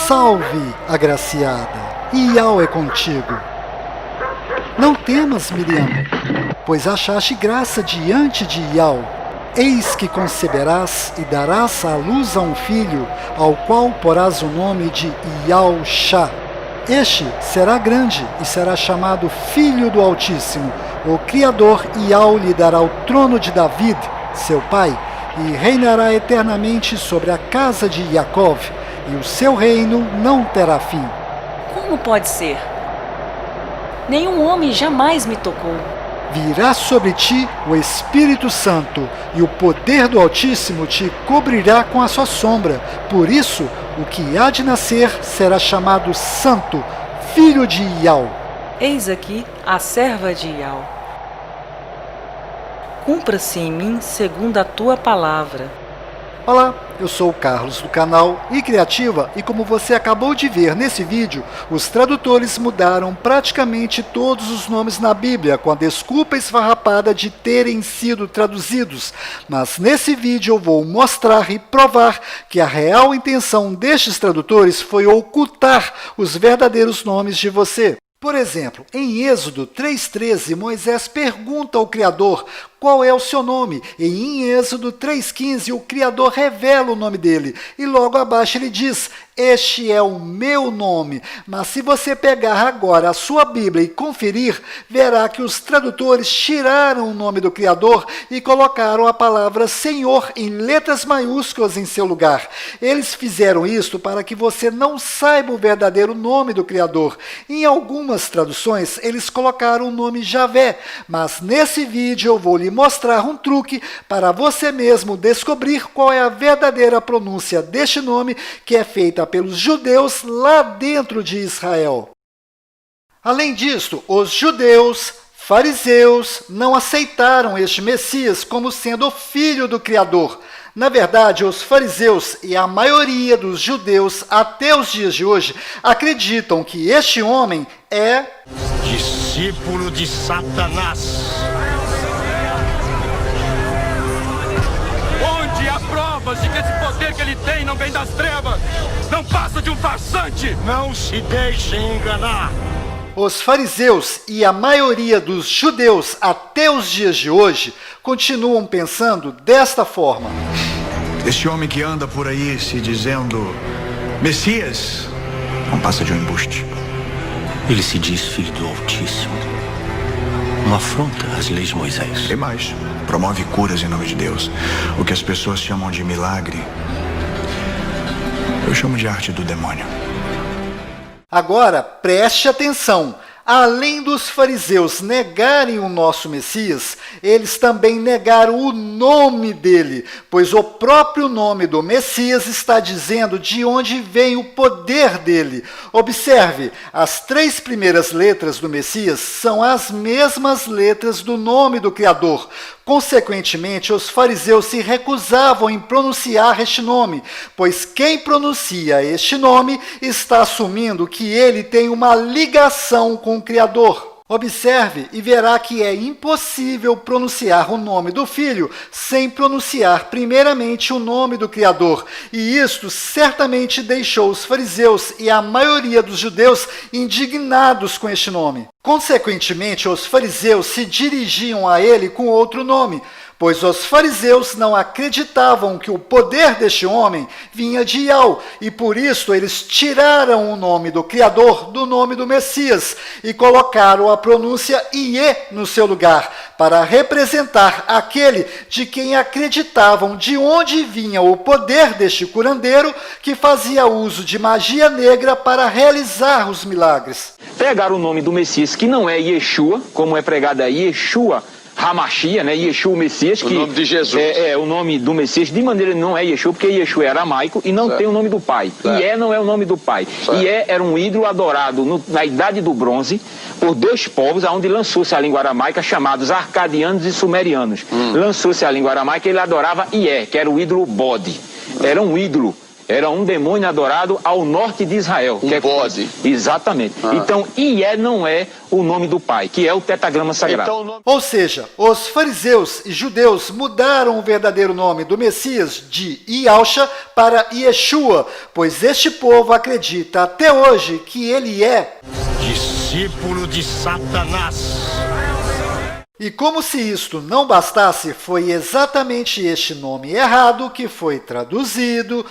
Salve, agraciada, Iau é contigo. Não temas, Miriam, pois achaste graça diante de Iau. Eis que conceberás e darás à luz a um filho, ao qual porás o nome de Iau-Shá. Este será grande e será chamado Filho do Altíssimo. O Criador Iau lhe dará o trono de David, seu pai, e reinará eternamente sobre a casa de Jacó, e o seu reino não terá fim. Como pode ser? Nenhum homem jamais me tocou. Virá sobre ti o Espírito Santo, e o poder do Altíssimo te cobrirá com a sua sombra. Por isso, o que há de nascer será chamado Santo, Filho de Iau. Eis aqui a serva de Iau. Cumpra-se em mim segundo a tua palavra. Olá, eu sou o Carlos do canal iCriativa e como você acabou de ver nesse vídeo, os tradutores mudaram praticamente todos os nomes na Bíblia com a desculpa esfarrapada de terem sido traduzidos. Mas nesse vídeo eu vou mostrar e provar que a real intenção destes tradutores foi ocultar os verdadeiros nomes de você. Por exemplo, em Êxodo 3,13, Moisés pergunta ao Criador qual é o seu nome, e em Êxodo 3,15 o Criador revela o nome dele, e logo abaixo ele diz, este é o meu nome. Mas se você pegar agora a sua Bíblia e conferir, verá que os tradutores tiraram o nome do Criador e colocaram a palavra Senhor em letras maiúsculas em seu lugar. Eles fizeram isto para que você não saiba o verdadeiro nome do Criador. Em algumas traduções, eles colocaram o nome Javé, mas nesse vídeo eu vou lhe mostrar um truque para você mesmo descobrir qual é a verdadeira pronúncia deste nome que é feita pelos judeus lá dentro de Israel. Além disto, os judeus, fariseus, não aceitaram este Messias como sendo o filho do Criador. Na verdade, os fariseus e a maioria dos judeus até os dias de hoje acreditam que este homem é discípulo de Satanás. Onde há provas de que esse poder que ele tem não vem das trevas, não passa de um farsante. Não se deixem enganar. Os fariseus e a maioria dos judeus até os dias de hoje continuam pensando desta forma. Este homem que anda por aí se dizendo Messias não passa de um embuste. Ele se diz filho do Altíssimo. Uma afronta às leis de Moisés. E mais, promove curas em nome de Deus. O que as pessoas chamam de milagre, eu chamo de arte do demônio. Agora, preste atenção. Além dos fariseus negarem o nosso Messias, eles também negaram o nome dele, pois o próprio nome do Messias está dizendo de onde vem o poder dele. Observe, as 3 primeiras letras do Messias são as mesmas letras do nome do Criador. Consequentemente, os fariseus se recusavam em pronunciar este nome, pois quem pronuncia este nome está assumindo que ele tem uma ligação com o Criador. Observe e verá que é impossível pronunciar o nome do Filho sem pronunciar primeiramente o nome do Criador. E isto certamente deixou os fariseus e a maioria dos judeus indignados com este nome. Consequentemente, os fariseus se dirigiam a ele com outro nome, pois os fariseus não acreditavam que o poder deste homem vinha de Iau, e por isso eles tiraram o nome do Criador do nome do Messias e colocaram a pronúncia Iê no seu lugar, para representar aquele de quem acreditavam de onde vinha o poder deste curandeiro que fazia uso de magia negra para realizar os milagres. Pegaram o nome do Messias, que não é Yeshua, como é pregado aí, Yeshua Hamashia, né? Yeshua, o Messias, que o nome de Jesus. É o nome do Messias, de maneira não é Yeshua, porque Yeshua é aramaico e não tem o nome do pai. Ié não é o nome do pai. Ié era um ídolo adorado na Idade do Bronze por 2 povos, onde lançou-se a língua aramaica, chamados arcadianos e sumerianos. Lançou-se a língua aramaica e ele adorava Ié, que era o ídolo bode. Era um ídolo era um demônio adorado ao norte de Israel. Um bode. Exatamente. Então, Ié não é o nome do pai, que é o tetragrama sagrado. Então, Ou seja, os fariseus e judeus mudaram o verdadeiro nome do Messias de Yahshua para Yeshua, pois este povo acredita até hoje que ele é Discípulo de Satanás. E como se isto não bastasse, foi exatamente este nome errado que foi traduzido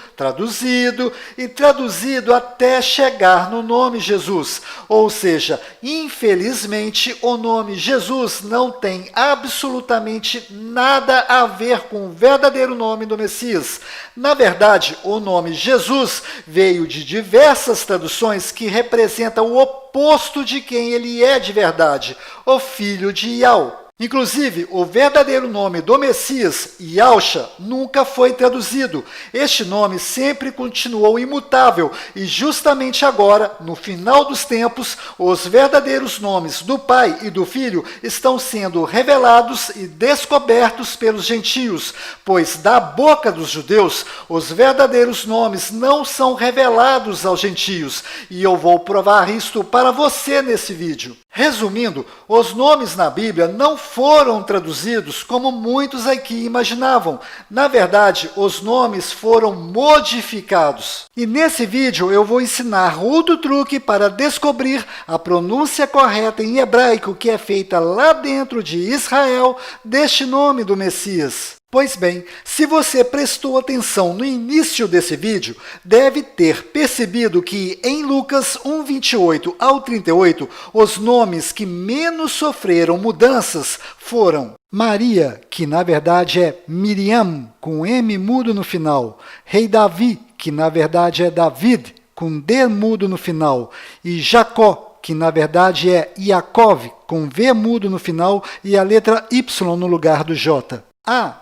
e traduzido até chegar no nome Jesus. Ou seja, infelizmente, o nome Jesus não tem absolutamente nada a ver com o verdadeiro nome do Messias. Na verdade, o nome Jesus veio de diversas traduções que representam o oposto de quem ele é de verdade, o filho de Yahweh. Inclusive, o verdadeiro nome do Messias, Yahshua, nunca foi traduzido. Este nome sempre continuou imutável e justamente agora, no final dos tempos, os verdadeiros nomes do Pai e do Filho estão sendo revelados e descobertos pelos gentios, pois da boca dos judeus, os verdadeiros nomes não são revelados aos gentios, e eu vou provar isto para você nesse vídeo. Resumindo, os nomes na Bíblia não foram traduzidos como muitos aqui imaginavam. Na verdade, os nomes foram modificados. E nesse vídeo eu vou ensinar outro truque para descobrir a pronúncia correta em hebraico que é feita lá dentro de Israel deste nome do Messias. Pois bem, se você prestou atenção no início desse vídeo, deve ter percebido que em Lucas 1:28 ao 38, os nomes que menos sofreram mudanças foram Maria, que na verdade é Miriam, com M mudo no final, Rei Davi, que na verdade é David, com D mudo no final, e Jacó, que na verdade é Yaakov, com V mudo no final e a letra Y no lugar do J.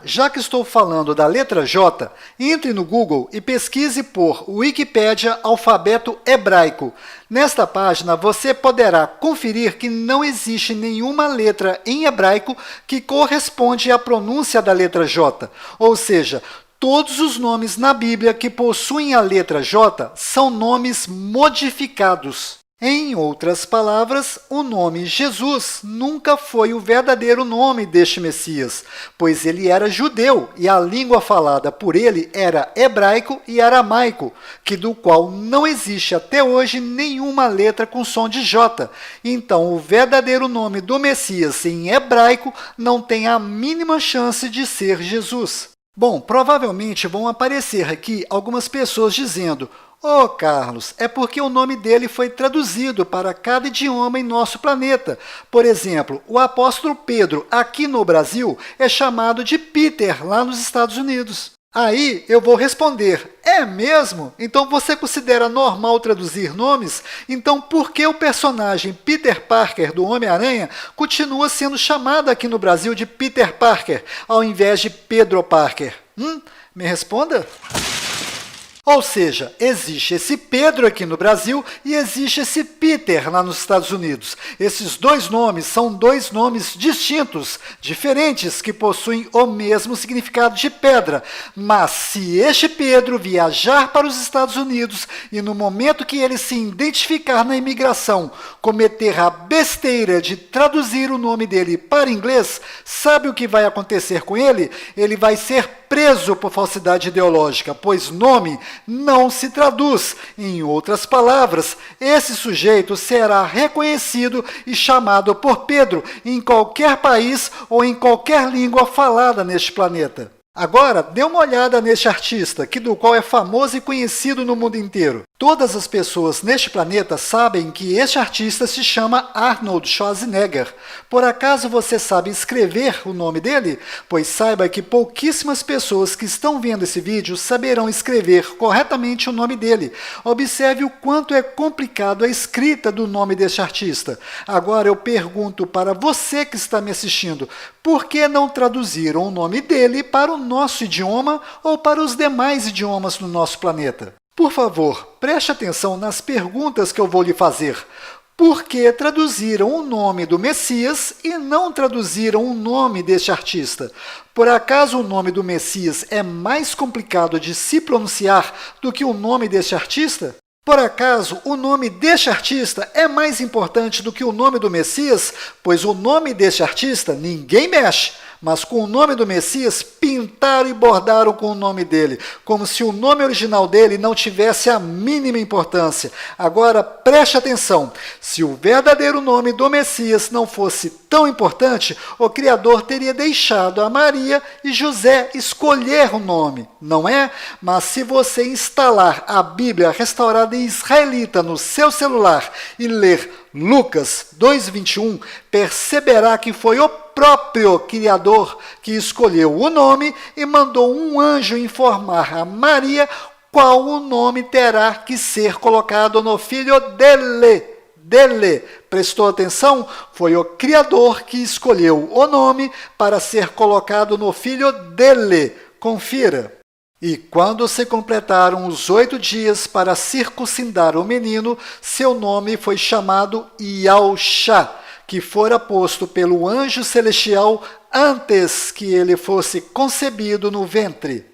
Já que estou falando da letra J, entre no Google e pesquise por Wikipédia alfabeto hebraico. Nesta página você poderá conferir que não existe nenhuma letra em hebraico que corresponde à pronúncia da letra J, ou seja, todos os nomes na Bíblia que possuem a letra J são nomes modificados. Em outras palavras, o nome Jesus nunca foi o verdadeiro nome deste Messias, pois ele era judeu e a língua falada por ele era hebraico e aramaico, que do qual não existe até hoje nenhuma letra com som de J. Então, o verdadeiro nome do Messias em hebraico não tem a mínima chance de ser Jesus. Bom, provavelmente vão aparecer aqui algumas pessoas dizendo: "Ô Carlos, é porque o nome dele foi traduzido para cada idioma em nosso planeta. Por exemplo, o apóstolo Pedro, aqui no Brasil, é chamado de Peter, lá nos Estados Unidos." Aí eu vou responder: é mesmo? Então você considera normal traduzir nomes? Então por que o personagem Peter Parker do Homem-Aranha continua sendo chamado aqui no Brasil de Peter Parker, ao invés de Pedro Parker? Me responda? Ou seja, existe esse Pedro aqui no Brasil e existe esse Peter lá nos Estados Unidos. Esses dois nomes são dois nomes distintos, diferentes, que possuem o mesmo significado de pedra. Mas se este Pedro viajar para os Estados Unidos e no momento que ele se identificar na imigração, cometer a besteira de traduzir o nome dele para inglês, sabe o que vai acontecer com ele? Ele vai ser preso por falsidade ideológica, pois nome não se traduz. Em outras palavras, esse sujeito será reconhecido e chamado por Pedro em qualquer país ou em qualquer língua falada neste planeta. Agora, dê uma olhada neste artista, do qual é famoso e conhecido no mundo inteiro. Todas as pessoas neste planeta sabem que este artista se chama Arnold Schwarzenegger. Por acaso você sabe escrever o nome dele? Pois saiba que pouquíssimas pessoas que estão vendo esse vídeo saberão escrever corretamente o nome dele. Observe o quanto é complicado a escrita do nome deste artista. Agora eu pergunto para você que está me assistindo, por que não traduziram o nome dele para o nosso idioma ou para os demais idiomas do nosso planeta? Por favor, preste atenção nas perguntas que eu vou lhe fazer. Porque traduziram o nome do Messias e não traduziram o nome deste artista. Por acaso o nome do Messias é mais complicado de se pronunciar do que o nome deste artista? Por acaso o nome deste artista é mais importante do que o nome do Messias? Pois o nome deste artista ninguém mexe, mas com o nome do Messias pintaram e bordaram com o nome dele, como se o nome original dele não tivesse a mínima importância. Agora preste atenção, se o verdadeiro nome do Messias não fosse tão importante, o Criador teria deixado a Maria e José escolher o nome, não é? Mas se você instalar a Bíblia restaurada em israelita no seu celular e ler Lucas 2:21, perceberá que foi o próprio Criador que escolheu o nome e mandou um anjo informar a Maria qual o nome terá que ser colocado no filho dele. Prestou atenção? Foi o Criador que escolheu o nome para ser colocado no filho dele. Confira. E quando se completaram os 8 dias para circuncidar o menino, seu nome foi chamado Iaúxa, que fora posto pelo anjo celestial antes que ele fosse concebido no ventre.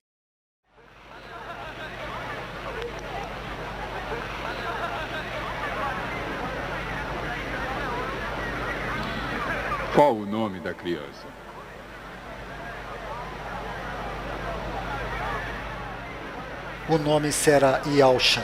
Qual o nome da criança? O nome será Iaúxa.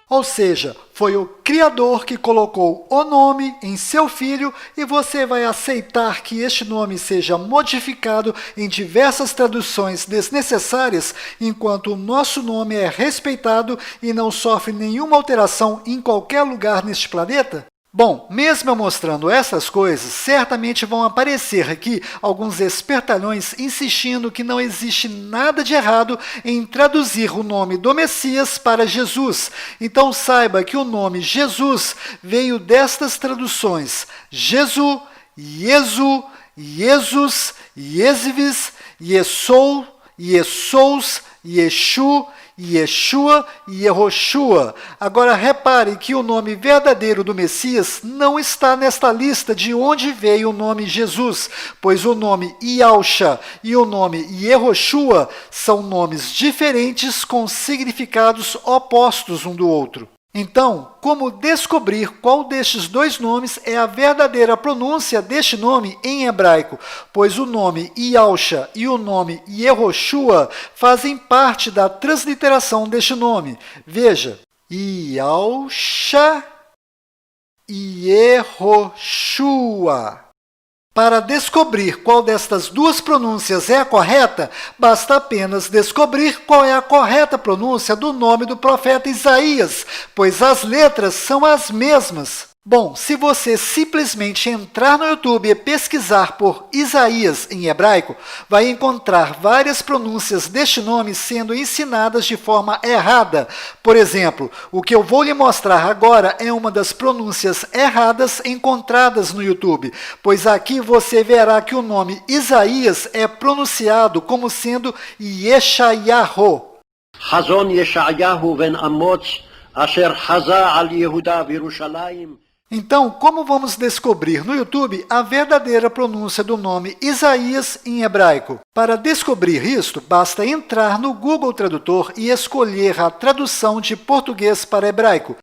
Ou seja, foi o Criador que colocou o nome em seu filho e você vai aceitar que este nome seja modificado em diversas traduções desnecessárias, enquanto o nosso nome é respeitado e não sofre nenhuma alteração em qualquer lugar neste planeta? Bom, mesmo eu mostrando essas coisas, certamente vão aparecer aqui alguns espertalhões insistindo que não existe nada de errado em traduzir o nome do Messias para Jesus. Então saiba que o nome Jesus veio destas traduções: Jesu, Iesu, Iesus, Iesvis, Iesou, Iesous, Yeshu, Yeshua e Yehoshua. Agora repare que o nome verdadeiro do Messias não está nesta lista de onde veio o nome Jesus, pois o nome Iaúxa e o nome Yehoshua são nomes diferentes com significados opostos um do outro. Então, como descobrir qual destes dois nomes é a verdadeira pronúncia deste nome em hebraico? Pois o nome Iaúxa e o nome Yehoshua fazem parte da transliteração deste nome. Veja, Iaúxa e Yehoshua. Para descobrir qual destas duas pronúncias é a correta, basta apenas descobrir qual é a correta pronúncia do nome do profeta Isaías, pois as letras são as mesmas. Bom, se você simplesmente entrar no YouTube e pesquisar por Isaías em hebraico, vai encontrar várias pronúncias deste nome sendo ensinadas de forma errada. Por exemplo, o que eu vou lhe mostrar agora é uma das pronúncias erradas encontradas no YouTube, pois aqui você verá que o nome Isaías é pronunciado como sendo Yeshayahu. Hazon Yeshayahu ben Amoz, asher haza al Yehuda v'Yerushalayim. Então, como vamos descobrir no YouTube a verdadeira pronúncia do nome Isaías em hebraico? Para descobrir isto, basta entrar no Google Tradutor e escolher a tradução de português para hebraico.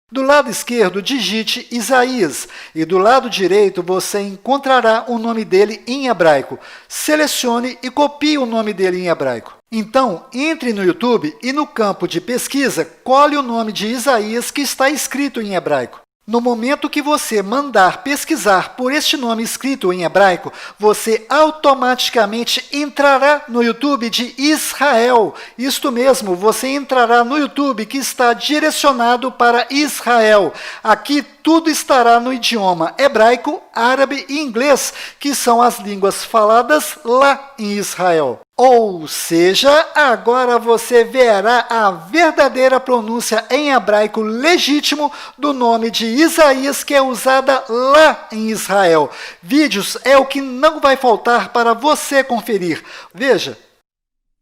Do lado esquerdo, digite Isaías, e do lado direito você encontrará o nome dele em hebraico. Selecione e copie o nome dele em hebraico. Então, entre no YouTube e no campo de pesquisa, colhe o nome de Isaías que está escrito em hebraico. No momento que você mandar pesquisar por este nome escrito em hebraico, você automaticamente entrará no YouTube de Israel. Isto mesmo, você entrará no YouTube que está direcionado para Israel. Aqui tudo estará no idioma hebraico, árabe e inglês, que são as línguas faladas lá em Israel. Ou seja, agora você verá a verdadeira pronúncia em hebraico legítimo do nome de Isaías, que é usada lá em Israel. Vídeos é o que não vai faltar para você conferir. Veja.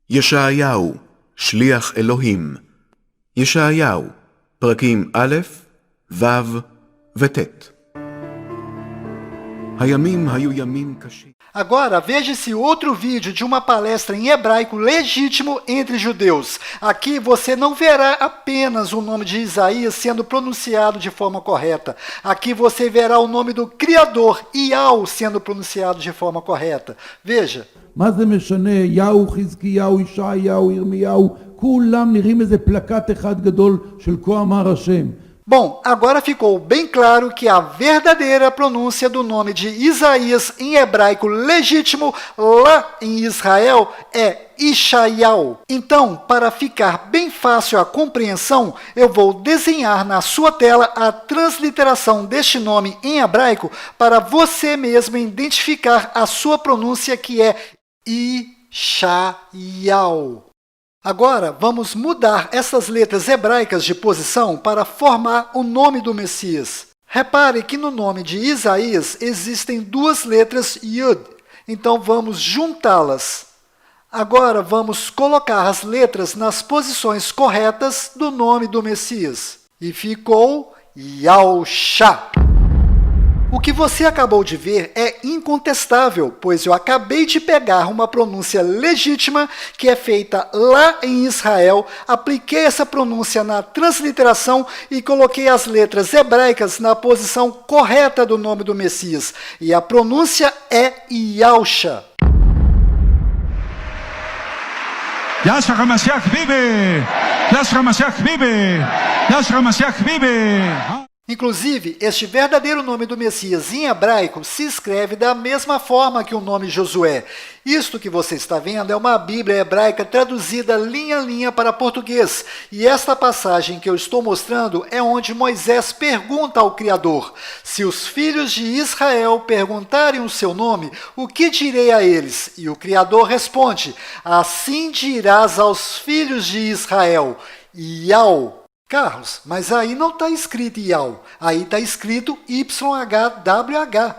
ישעיהו, שליח אלוהים. ישעיהו, פרקים א', ו' וט'. הימים היו ימים קשים. Agora, veja esse outro vídeo de uma palestra em hebraico legítimo entre judeus. Aqui você não verá apenas o nome de Isaías sendo pronunciado de forma correta. Aqui você verá o nome do Criador, Iau, sendo pronunciado de forma correta. Veja. מה זה משנה? יהו, חזקיהו, ישעיהו, ירמיהו, כולם נראים איזה פלקט אחד גדול של כה אמר השם. Bom, agora ficou bem claro que a verdadeira pronúncia do nome de Isaías em hebraico legítimo lá em Israel é Ishaial. Então, para ficar bem fácil a compreensão, eu vou desenhar na sua tela a transliteração deste nome em hebraico para você mesmo identificar a sua pronúncia, que é Ishaial. Agora, vamos mudar essas letras hebraicas de posição para formar o nome do Messias. Repare que no nome de Isaías existem duas letras Yud, então vamos juntá-las. Agora, vamos colocar as letras nas posições corretas do nome do Messias. E ficou Yahusha. O que você acabou de ver é incontestável, pois eu acabei de pegar uma pronúncia legítima que é feita lá em Israel, apliquei essa pronúncia na transliteração e coloquei as letras hebraicas na posição correta do nome do Messias. E a pronúncia é Yahusha. Yahshua HaMashiach vive! Yahshua HaMashiach vive! Yahshua HaMashiach vive! Inclusive, este verdadeiro nome do Messias em hebraico se escreve da mesma forma que o nome Josué. Isto que você está vendo é uma Bíblia hebraica traduzida linha a linha para português. E esta passagem que eu estou mostrando é onde Moisés pergunta ao Criador: se os filhos de Israel perguntarem o seu nome, o que direi a eles? E o Criador responde: assim dirás aos filhos de Israel, Yahweh. Carlos, mas aí não está escrito Yahweh, aí está escrito YHWH.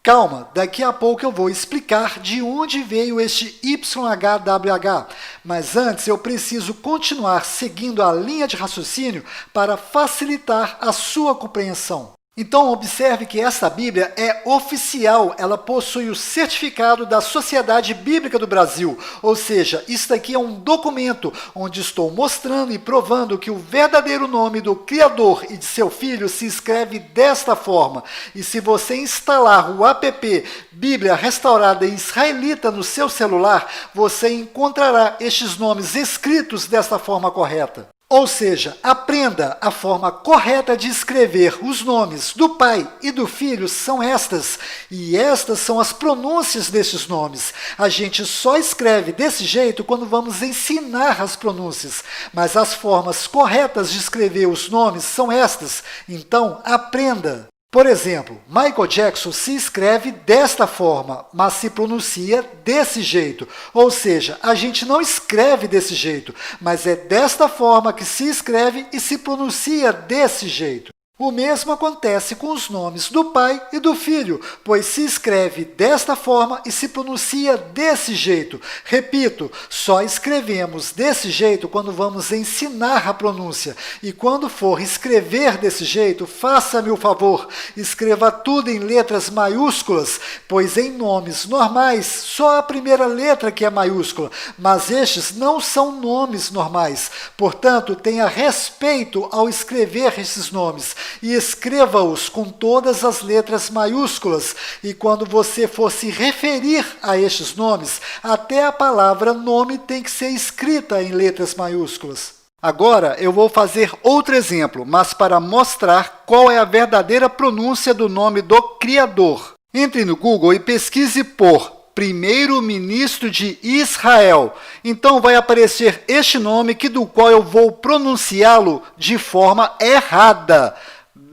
Calma, daqui a pouco eu vou explicar de onde veio este YHWH. Mas antes eu preciso continuar seguindo a linha de raciocínio para facilitar a sua compreensão. Então, observe que esta Bíblia é oficial, ela possui o certificado da Sociedade Bíblica do Brasil, ou seja, isso aqui é um documento onde estou mostrando e provando que o verdadeiro nome do Criador e de seu Filho se escreve desta forma. E se você instalar o app Bíblia Restaurada Israelita no seu celular, você encontrará estes nomes escritos desta forma correta. Ou seja, aprenda a forma correta de escrever os nomes do Pai e do Filho são estas, e estas são as pronúncias destes nomes. A gente só escreve desse jeito quando vamos ensinar as pronúncias, mas as formas corretas de escrever os nomes são estas, então aprenda. Por exemplo, Michael Jackson se escreve desta forma, mas se pronuncia desse jeito. Ou seja, a gente não escreve desse jeito, mas é desta forma que se escreve e se pronuncia desse jeito. O mesmo acontece com os nomes do Pai e do Filho, pois se escreve desta forma e se pronuncia desse jeito. Repito, só escrevemos desse jeito quando vamos ensinar a pronúncia. E quando for escrever desse jeito, faça-me o favor, escreva tudo em letras maiúsculas, pois em nomes normais só a primeira letra que é maiúscula, mas estes não são nomes normais. Portanto, tenha respeito ao escrever esses nomes. E escreva-os com todas as letras maiúsculas, e quando você for se referir a estes nomes, até a palavra nome tem que ser escrita em letras maiúsculas. Agora eu vou fazer outro exemplo, mas para mostrar qual é a verdadeira pronúncia do nome do Criador. Entre no Google e pesquise por primeiro-ministro de Israel. Então vai aparecer este nome do qual eu vou pronunciá-lo de forma errada.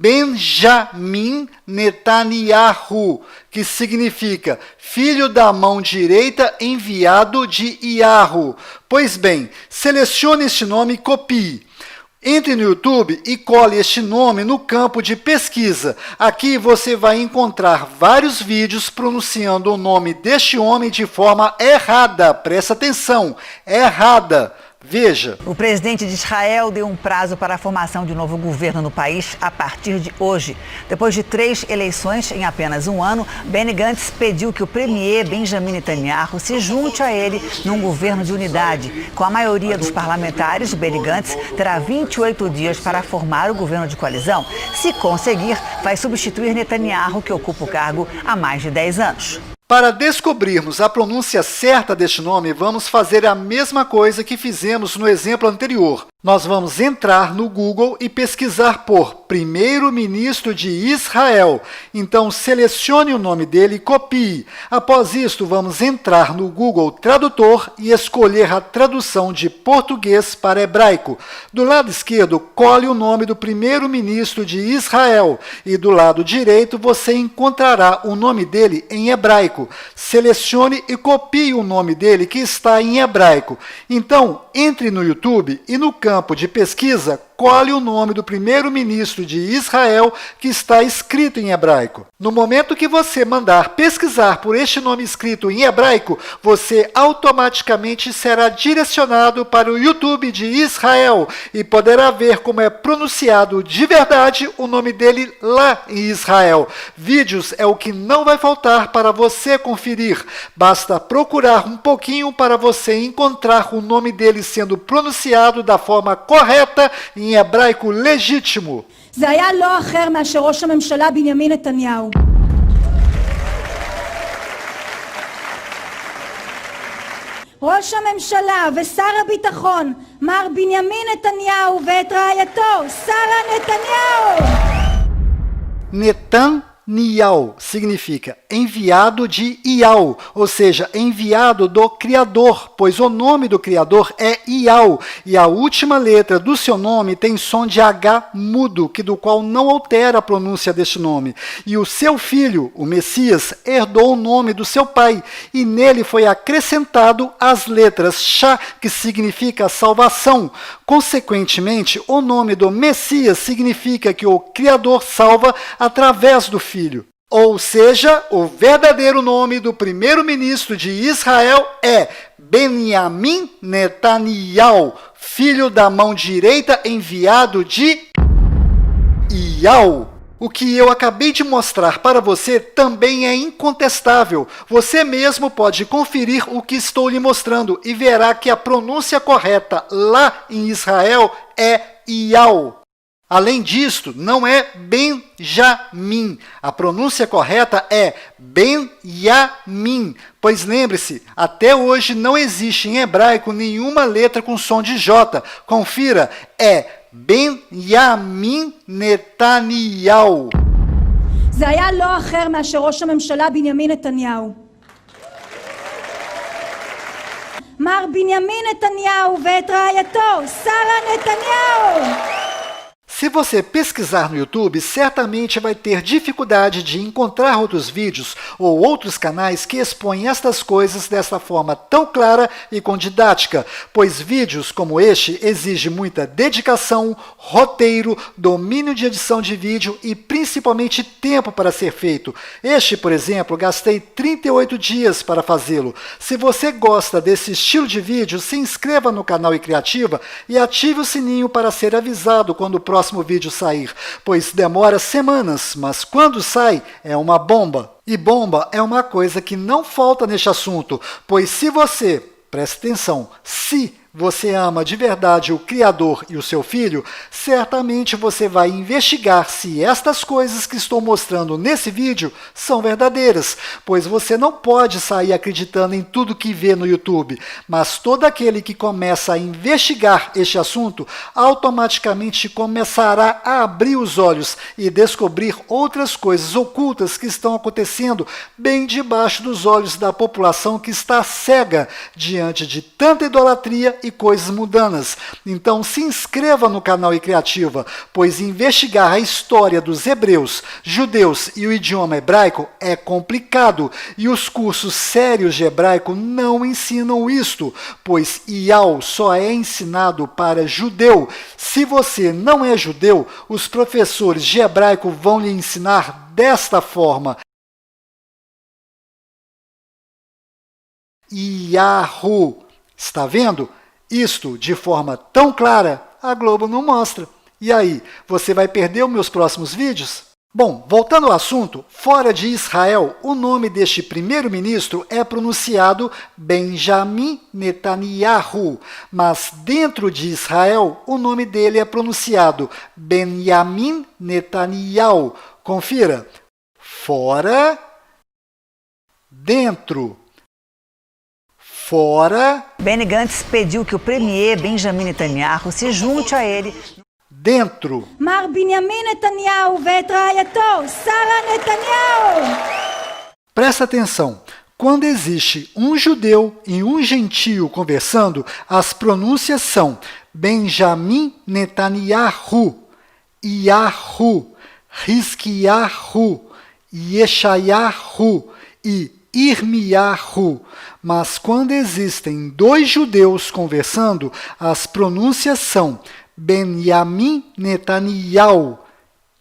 Benjamin Netanyahu, que significa filho da mão direita enviado de Yahu. Pois bem, selecione este nome e copie. Entre no YouTube e cole este nome no campo de pesquisa. Aqui você vai encontrar vários vídeos pronunciando o nome deste homem de forma errada. Presta atenção, errada. Veja. O presidente de Israel deu um prazo para a formação de um novo governo no país a partir de hoje. Depois de 3 eleições em apenas um ano, Benny Gantz pediu que o premier Benjamin Netanyahu se junte a ele num governo de unidade. Com a maioria dos parlamentares, Benny Gantz terá 28 dias para formar o governo de coalizão. Se conseguir, vai substituir Netanyahu, que ocupa o cargo há mais de 10 anos. Para descobrirmos a pronúncia certa deste nome, vamos fazer a mesma coisa que fizemos no exemplo anterior. Nós vamos entrar no Google e pesquisar por primeiro-ministro de Israel. Então, selecione o nome dele e copie. Após isto, vamos entrar no Google Tradutor e escolher a tradução de português para hebraico. Do lado esquerdo, cole o nome do primeiro-ministro de Israel. E do lado direito, você encontrará o nome dele em hebraico. Selecione e copie o nome dele que está em hebraico. Então, entre no YouTube e no campo de pesquisa, cole o nome do primeiro-ministro de Israel que está escrito em hebraico. No momento que você mandar pesquisar por este nome escrito em hebraico, você automaticamente será direcionado para o YouTube de Israel e poderá ver como é pronunciado de verdade o nome dele lá em Israel. Vídeos é o que não vai faltar para você conferir. Basta procurar um pouquinho para você encontrar o nome dele sendo pronunciado da forma correta em hebraico legítimo. זה היה לא אחר מאשר ראש הממשלה בנימין נתניהו. ראש הממשלה ושר הביטחון מר בנימין נתניהו ואת רעייתו שרה נתניהו. Netanyahu significa enviado de Iau, ou seja, enviado do Criador, pois o nome do Criador é Iau, e a última letra do seu nome tem som de H mudo, do qual não altera a pronúncia deste nome. E o seu filho, o Messias, herdou o nome do seu pai, e nele foi acrescentado as letras Shá, que significa salvação. Consequentemente, o nome do Messias significa que o Criador salva através do Filho. Ou seja, o verdadeiro nome do primeiro-ministro de Israel é Benjamin Netanyahu, filho da mão direita enviado de Iau. O que eu acabei de mostrar para você também é incontestável. Você mesmo pode conferir o que estou lhe mostrando e verá que a pronúncia correta lá em Israel é Iau. Além disto, não é Benjamin. A pronúncia correta é Benyamin. Pois lembre-se, até hoje não existe em hebraico nenhuma letra com som de J. Confira, é Benjamin Netanyahu. זה היה לא אחר מאשר ראש הממשלה בנימין נתניהו. מר בנימין נתניהו ואת רעייתו שרה נתניהו. Se você pesquisar no YouTube, certamente vai ter dificuldade de encontrar outros vídeos ou outros canais que expõem estas coisas dessa forma tão clara e com didática, pois vídeos como este exigem muita dedicação, roteiro, domínio de edição de vídeo e principalmente tempo para ser feito. Este, por exemplo, gastei 38 dias para fazê-lo. Se você gosta desse estilo de vídeo, se inscreva no canal iCriativa e ative o sininho para ser avisado quando o próximo vídeo sair, pois demora semanas, mas quando sai é uma bomba. E bomba é uma coisa que não falta neste assunto, pois se você, preste atenção, se você ama de verdade o Criador e o seu Filho, certamente você vai investigar se estas coisas que estou mostrando nesse vídeo são verdadeiras, pois você não pode sair acreditando em tudo que vê no YouTube, mas todo aquele que começa a investigar este assunto automaticamente começará a abrir os olhos e descobrir outras coisas ocultas que estão acontecendo bem debaixo dos olhos da população que está cega diante de tanta idolatria e coisas mundanas. Então se inscreva no canal iCriativa, pois investigar a história dos hebreus, judeus e o idioma hebraico é complicado, e os cursos sérios de hebraico não ensinam isto, pois Iau só é ensinado para judeu. Se você não é judeu, os professores de hebraico vão lhe ensinar desta forma: Yahu. Está vendo? Isto de forma tão clara, a Globo não mostra. E aí, você vai perder os meus próximos vídeos? Bom, voltando ao assunto, fora de Israel, o nome deste primeiro-ministro é pronunciado Benjamin Netanyahu, mas dentro de Israel, o nome dele é pronunciado Benjamin Netanyahu. Confira. Fora, dentro. Fora. Benny Gantz pediu que o premier Benjamin Netanyahu se junte a ele. Dentro. מר בנימין נתניהו ואת רעייתו, שרה נתניהו. Presta atenção. Quando existe um judeu e um gentio conversando, as pronúncias são Benjamin Netanyahu, Yahu, Hizkiyahu, Yeshayahu e Irmiyahu. Mas quando existem dois judeus conversando, as pronúncias são Benjamin Netanyahu,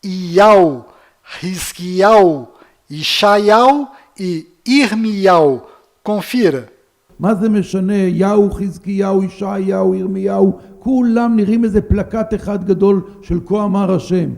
Iau, Hizkiyahu, Yeshayahu e Irmiyahu. Confira. מה זה משנה? יהו, חזקיהו, ישעיהו, ירמיהו, כולם נראים איזה פלקט אחד גדול של כה אמר השם.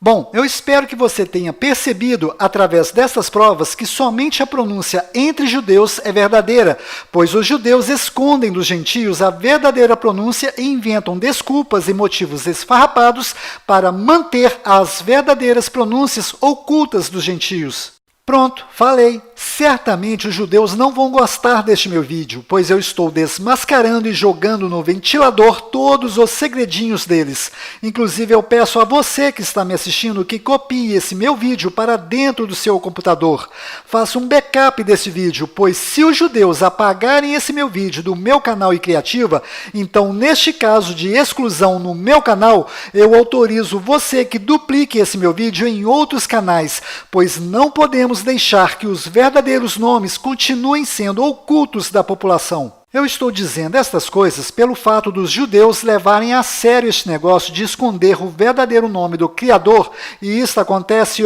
Bom, eu espero que você tenha percebido, através dessas provas, que somente a pronúncia entre judeus é verdadeira, pois os judeus escondem dos gentios a verdadeira pronúncia e inventam desculpas e motivos esfarrapados para manter as verdadeiras pronúncias ocultas dos gentios. Pronto, falei. Certamente os judeus não vão gostar deste meu vídeo, pois eu estou desmascarando e jogando no ventilador todos os segredinhos deles. Inclusive eu peço a você que está me assistindo que copie esse meu vídeo para dentro do seu computador. Faça um backup desse vídeo, pois se os judeus apagarem esse meu vídeo do meu canal iCriativa, então neste caso de exclusão no meu canal, eu autorizo você que duplique esse meu vídeo em outros canais, pois não podemos deixar que os verdadeiros nomes continuem sendo ocultos da população. Eu estou dizendo estas coisas pelo fato dos judeus levarem a sério este negócio de esconder o verdadeiro nome do Criador, e isso acontece,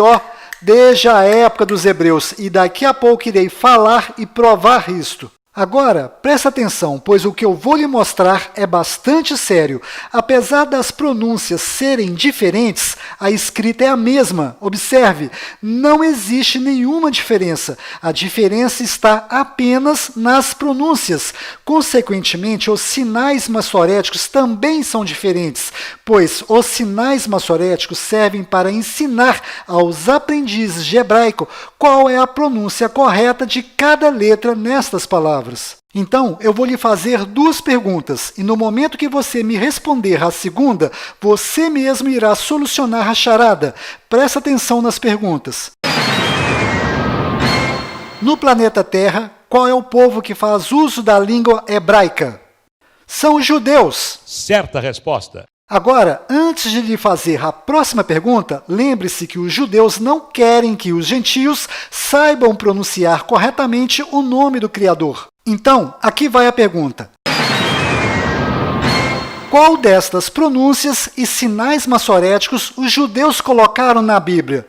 desde a época dos hebreus, e daqui a pouco irei falar e provar isto. Agora, presta atenção, pois o que eu vou lhe mostrar é bastante sério. Apesar das pronúncias serem diferentes, a escrita é a mesma. Observe, não existe nenhuma diferença. A diferença está apenas nas pronúncias. Consequentemente, os sinais maçoréticos também são diferentes, pois os sinais maçoréticos servem para ensinar aos aprendizes de hebraico qual é a pronúncia correta de cada letra nestas palavras. Então, eu vou lhe fazer duas perguntas, e no momento que você me responder a segunda, você mesmo irá solucionar a charada. Presta atenção nas perguntas. No planeta Terra, qual é o povo que faz uso da língua hebraica? São os judeus. Certa resposta. Agora, antes de lhe fazer a próxima pergunta, lembre-se que os judeus não querem que os gentios saibam pronunciar corretamente o nome do Criador. Então, aqui vai a pergunta. Qual destas pronúncias e sinais maçoréticos os judeus colocaram na Bíblia?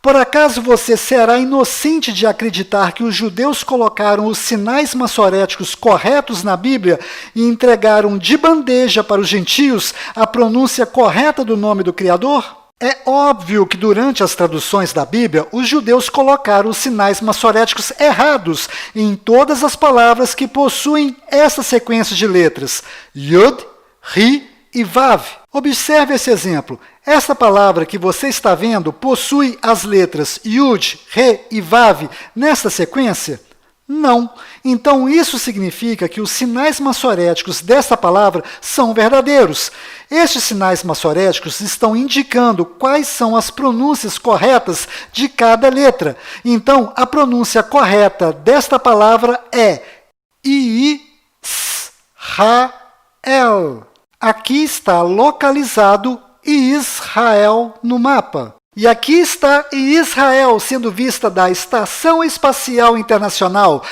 Por acaso você será inocente de acreditar que os judeus colocaram os sinais maçoréticos corretos na Bíblia e entregaram de bandeja para os gentios a pronúncia correta do nome do Criador? É óbvio que durante as traduções da Bíblia, os judeus colocaram os sinais maçoréticos errados em todas as palavras que possuem essa sequência de letras, Yud, Ri e Vav. Observe esse exemplo. Essa palavra que você está vendo possui as letras Yud, Re e Vav nesta sequência? Não. Então isso significa que os sinais maçoréticos dessa palavra são verdadeiros. Estes sinais maçoréticos estão indicando quais são as pronúncias corretas de cada letra. Então a pronúncia correta desta palavra é I, S, Ra, El. Aqui está localizado Israel no mapa. E aqui está Israel sendo vista da Estação Espacial Internacional.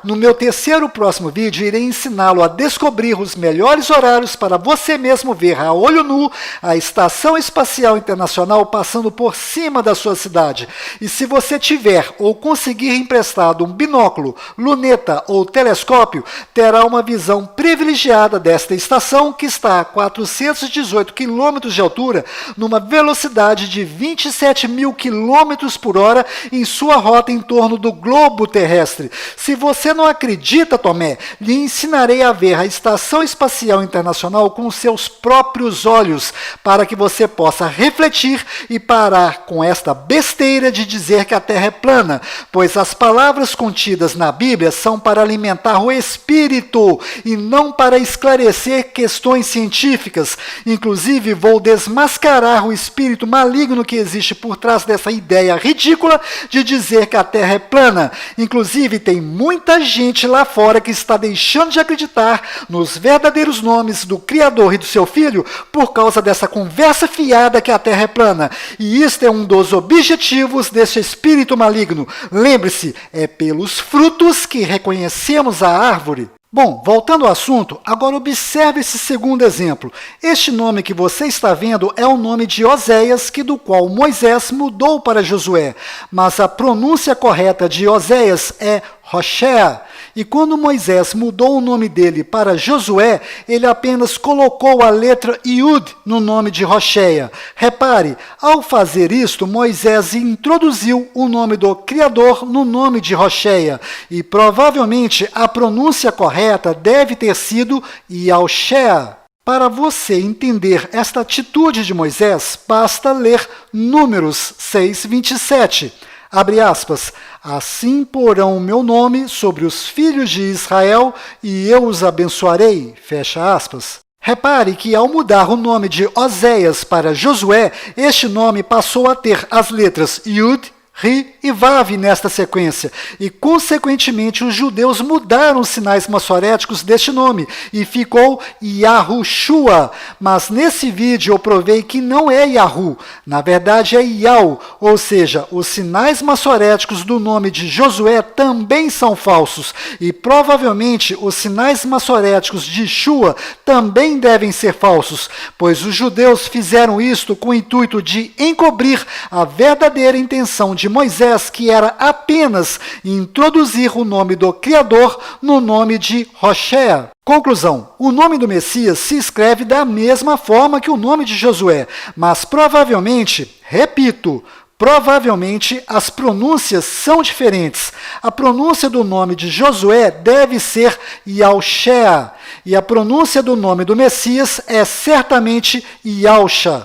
No meu terceiro próximo vídeo, irei ensiná-lo a descobrir os melhores horários para você mesmo ver a olho nu a Estação Espacial Internacional passando por cima da sua cidade. E se você tiver ou conseguir emprestado um binóculo, luneta ou telescópio, terá uma visão privilegiada desta estação que está a 418 km de altura, numa velocidade de 27 mil quilômetros por hora em sua rota em torno do globo terrestre. Se você não acredita, Tomé, lhe ensinarei a ver a Estação Espacial Internacional com seus próprios olhos, para que você possa refletir e parar com esta besteira de dizer que a Terra é plana, pois as palavras contidas na Bíblia são para alimentar o espírito e não para esclarecer questões científicas. Inclusive, vou desmascarar o espírito maligno que existe por trás dessa ideia ridícula de dizer que a Terra é plana. Inclusive, tem muita gente lá fora que está deixando de acreditar nos verdadeiros nomes do Criador e do seu Filho por causa dessa conversa fiada que a Terra é plana. E isto é um dos objetivos desse espírito maligno. Lembre-se, é pelos frutos que reconhecemos a árvore. Bom, voltando ao assunto, agora observe esse segundo exemplo. Este nome que você está vendo é o nome de Oséias, do qual Moisés mudou para Josué. Mas a pronúncia correta de Oséias é Hoshea. E quando Moisés mudou o nome dele para Josué, ele apenas colocou a letra Yud no nome de Hoshea. Repare, ao fazer isto, Moisés introduziu o nome do Criador no nome de Hoshea. E provavelmente a pronúncia correta deve ter sido Yahushua. Para você entender esta atitude de Moisés, basta ler Números 6:27. Abre aspas, assim porão o meu nome sobre os filhos de Israel e eu os abençoarei, fecha aspas. Repare que ao mudar o nome de Oséias para Josué, este nome passou a ter as letras Yud, Ri e Vav nesta sequência, e consequentemente os judeus mudaram os sinais massoréticos deste nome, e ficou Yahushua, mas nesse vídeo eu provei que não é Yahu, na verdade é Yau, ou seja, os sinais massoréticos do nome de Josué também são falsos, e provavelmente os sinais massoréticos de Shua também devem ser falsos, pois os judeus fizeram isto com o intuito de encobrir a verdadeira intenção de Moisés, que era apenas introduzir o nome do Criador no nome de Hoshea. Conclusão, o nome do Messias se escreve da mesma forma que o nome de Josué, mas provavelmente, repito, provavelmente as pronúncias são diferentes. A pronúncia do nome de Josué deve ser Yahushua, e a pronúncia do nome do Messias é certamente Yahusha.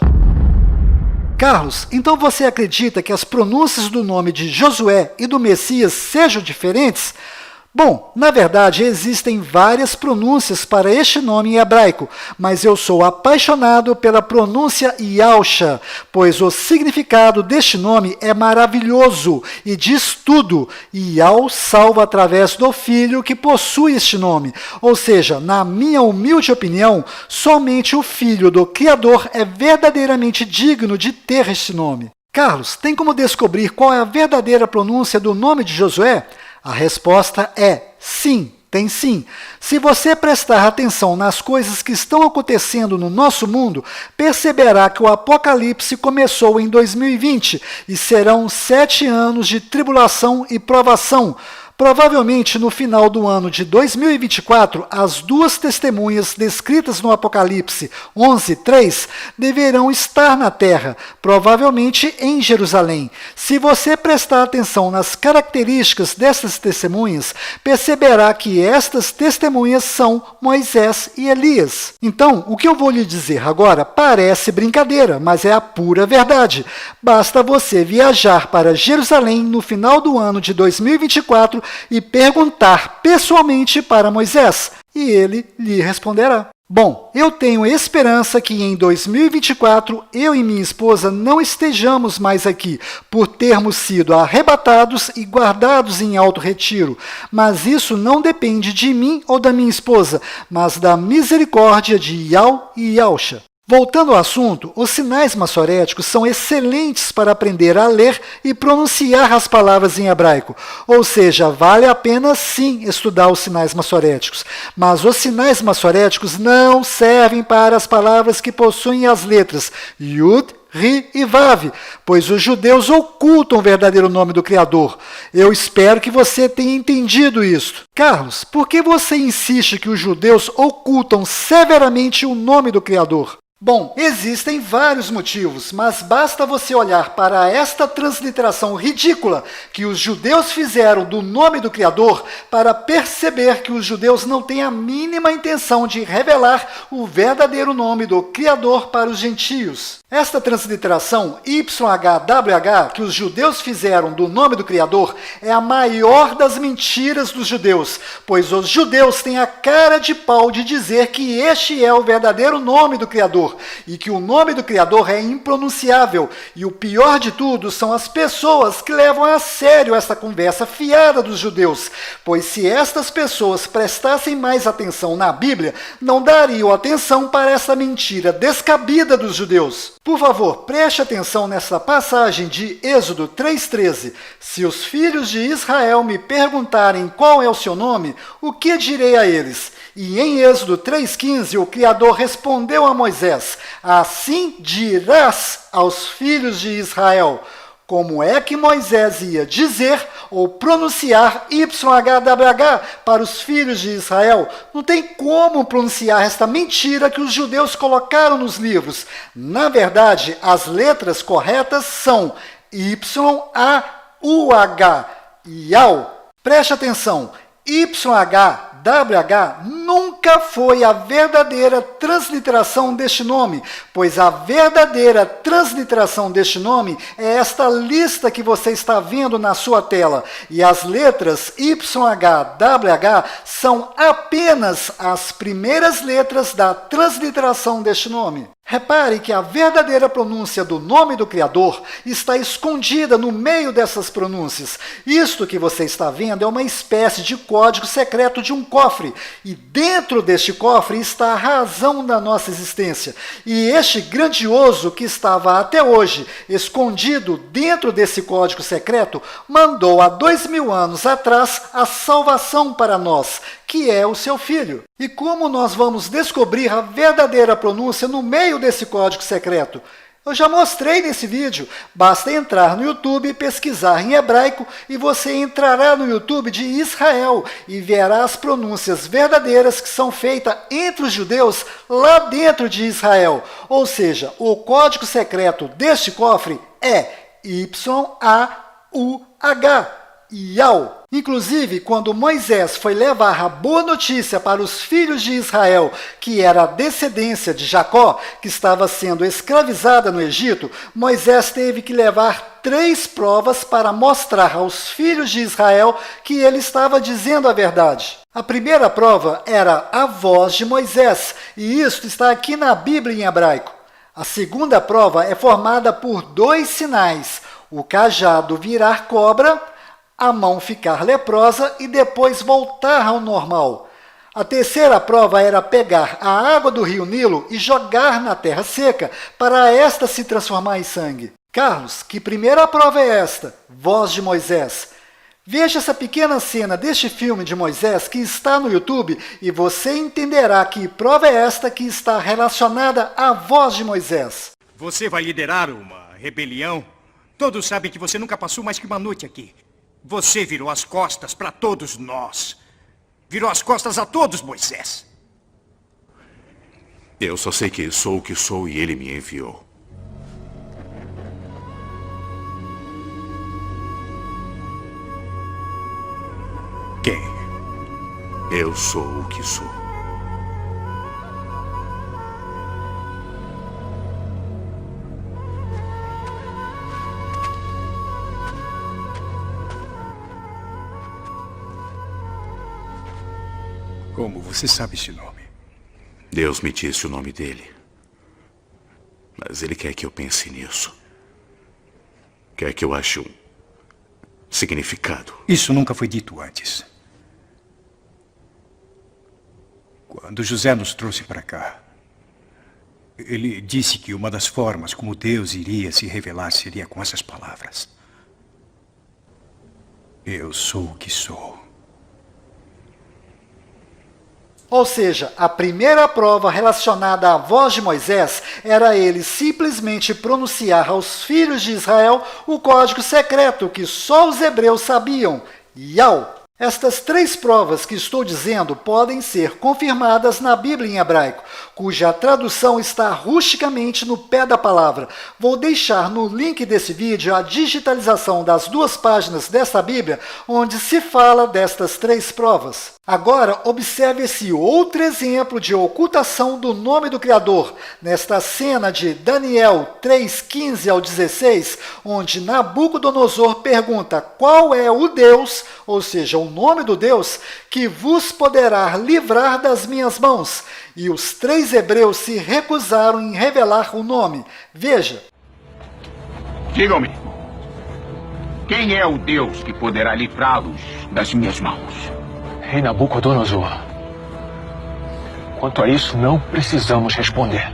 Carlos, então você acredita que as pronúncias do nome de Josué e do Messias sejam diferentes? Bom, na verdade existem várias pronúncias para este nome em hebraico, mas eu sou apaixonado pela pronúncia Yahusha, pois o significado deste nome é maravilhoso e diz tudo. Yah salva através do Filho que possui este nome, ou seja, na minha humilde opinião, somente o Filho do Criador é verdadeiramente digno de ter este nome. Carlos, tem como descobrir qual é a verdadeira pronúncia do nome de Josué? A resposta é sim, tem sim. Se você prestar atenção nas coisas que estão acontecendo no nosso mundo, perceberá que o Apocalipse começou em 2020 e serão 7 anos de tribulação e provação. Provavelmente no final do ano de 2024, as duas testemunhas descritas no Apocalipse 11:3 deverão estar na terra, provavelmente em Jerusalém. Se você prestar atenção nas características dessas testemunhas, perceberá que estas testemunhas são Moisés e Elias. Então, o que eu vou lhe dizer agora parece brincadeira, mas é a pura verdade. Basta você viajar para Jerusalém no final do ano de 2024 e perguntar pessoalmente para Moisés, e ele lhe responderá. Bom, eu tenho esperança que em 2024 eu e minha esposa não estejamos mais aqui por termos sido arrebatados e guardados em alto retiro, mas isso não depende de mim ou da minha esposa, mas da misericórdia de Yau e Yausha. Voltando ao assunto, os sinais maçoréticos são excelentes para aprender a ler e pronunciar as palavras em hebraico. Ou seja, vale a pena sim estudar os sinais maçoréticos. Mas os sinais maçoréticos não servem para as palavras que possuem as letras Yud, Ri e Vav, pois os judeus ocultam o verdadeiro nome do Criador. Eu espero que você tenha entendido isso. Carlos, por que você insiste que os judeus ocultam severamente o nome do Criador? Bom, existem vários motivos, mas basta você olhar para esta transliteração ridícula que os judeus fizeram do nome do Criador para perceber que os judeus não têm a mínima intenção de revelar o verdadeiro nome do Criador para os gentios. Esta transliteração YHWH que os judeus fizeram do nome do Criador é a maior das mentiras dos judeus, pois os judeus têm a cara de pau de dizer que este é o verdadeiro nome do Criador e que o nome do Criador é impronunciável. E o pior de tudo são as pessoas que levam a sério essa conversa fiada dos judeus, pois se estas pessoas prestassem mais atenção na Bíblia, não dariam atenção para essa mentira descabida dos judeus. Por favor, preste atenção nessa passagem de Êxodo 3,13. Se os filhos de Israel me perguntarem qual é o seu nome, o que direi a eles? E em Êxodo 3,15, o Criador respondeu a Moisés: assim dirás aos filhos de Israel. Como é que Moisés ia dizer ou pronunciar YHWH para os filhos de Israel? Não tem como pronunciar esta mentira que os judeus colocaram nos livros. Na verdade, as letras corretas são YAUH. Yau. Preste atenção. YHWH nunca foi a verdadeira transliteração deste nome, pois a verdadeira transliteração deste nome é esta lista que você está vendo na sua tela, e as letras YHWH são apenas as primeiras letras da transliteração deste nome. Repare que a verdadeira pronúncia do nome do Criador está escondida no meio dessas pronúncias. Isto que você está vendo é uma espécie de código secreto de um cofre, e dentro deste cofre está a razão da nossa existência. E este grandioso que estava até hoje escondido dentro desse código secreto mandou há 2000 anos atrás a salvação para nós, que é o seu Filho. E como nós vamos descobrir a verdadeira pronúncia no meio desse código secreto? Eu já mostrei nesse vídeo. Basta entrar no YouTube e pesquisar em hebraico e você entrará no YouTube de Israel e verá as pronúncias verdadeiras que são feitas entre os judeus lá dentro de Israel. Ou seja, o código secreto deste cofre é YAUH. Yau. Inclusive, quando Moisés foi levar a boa notícia para os filhos de Israel, que era a descendência de Jacó, que estava sendo escravizada no Egito, Moisés teve que levar 3 provas para mostrar aos filhos de Israel que ele estava dizendo a verdade. A primeira prova era a voz de Moisés, e isso está aqui na Bíblia em hebraico. A segunda prova é formada por 2 sinais: o cajado virar cobra, a mão ficar leprosa e depois voltar ao normal. A terceira prova era pegar a água do rio Nilo e jogar na terra seca, para esta se transformar em sangue. Carlos, que primeira prova é esta? Voz de Moisés. Veja essa pequena cena deste filme de Moisés que está no YouTube e você entenderá que prova é esta que está relacionada à voz de Moisés. Você vai liderar uma rebelião? Todos sabem que você nunca passou mais que uma noite aqui. Você virou as costas para todos nós. Virou as costas a todos, Moisés. Eu só sei que sou o que sou e ele me enviou. Quem? Eu sou o que sou. Como você sabe esse nome? Deus me disse o nome dele. Mas ele quer que eu pense nisso. Quer que eu ache um significado. Isso nunca foi dito antes. Quando José nos trouxe para cá, ele disse que uma das formas como Deus iria se revelar seria com essas palavras. Eu sou o que sou. Ou seja, a primeira prova relacionada à voz de Moisés era ele simplesmente pronunciar aos filhos de Israel o código secreto que só os hebreus sabiam, Yau. Estas 3 provas que estou dizendo podem ser confirmadas na Bíblia em hebraico, cuja tradução está rusticamente no pé da palavra. Vou deixar no link desse vídeo a digitalização das 2 páginas desta Bíblia, onde se fala destas 3 provas. Agora, observe esse outro exemplo de ocultação do nome do Criador, nesta cena de Daniel 3:15 ao 16, onde Nabucodonosor pergunta qual é o Deus, ou seja, o nome do Deus, que vos poderá livrar das minhas mãos. E os 3 hebreus se recusaram em revelar o nome. Veja. Digam-me, quem é o Deus que poderá livrá-los das minhas mãos? Rei Nabucodonosor, quanto a isso, não precisamos responder.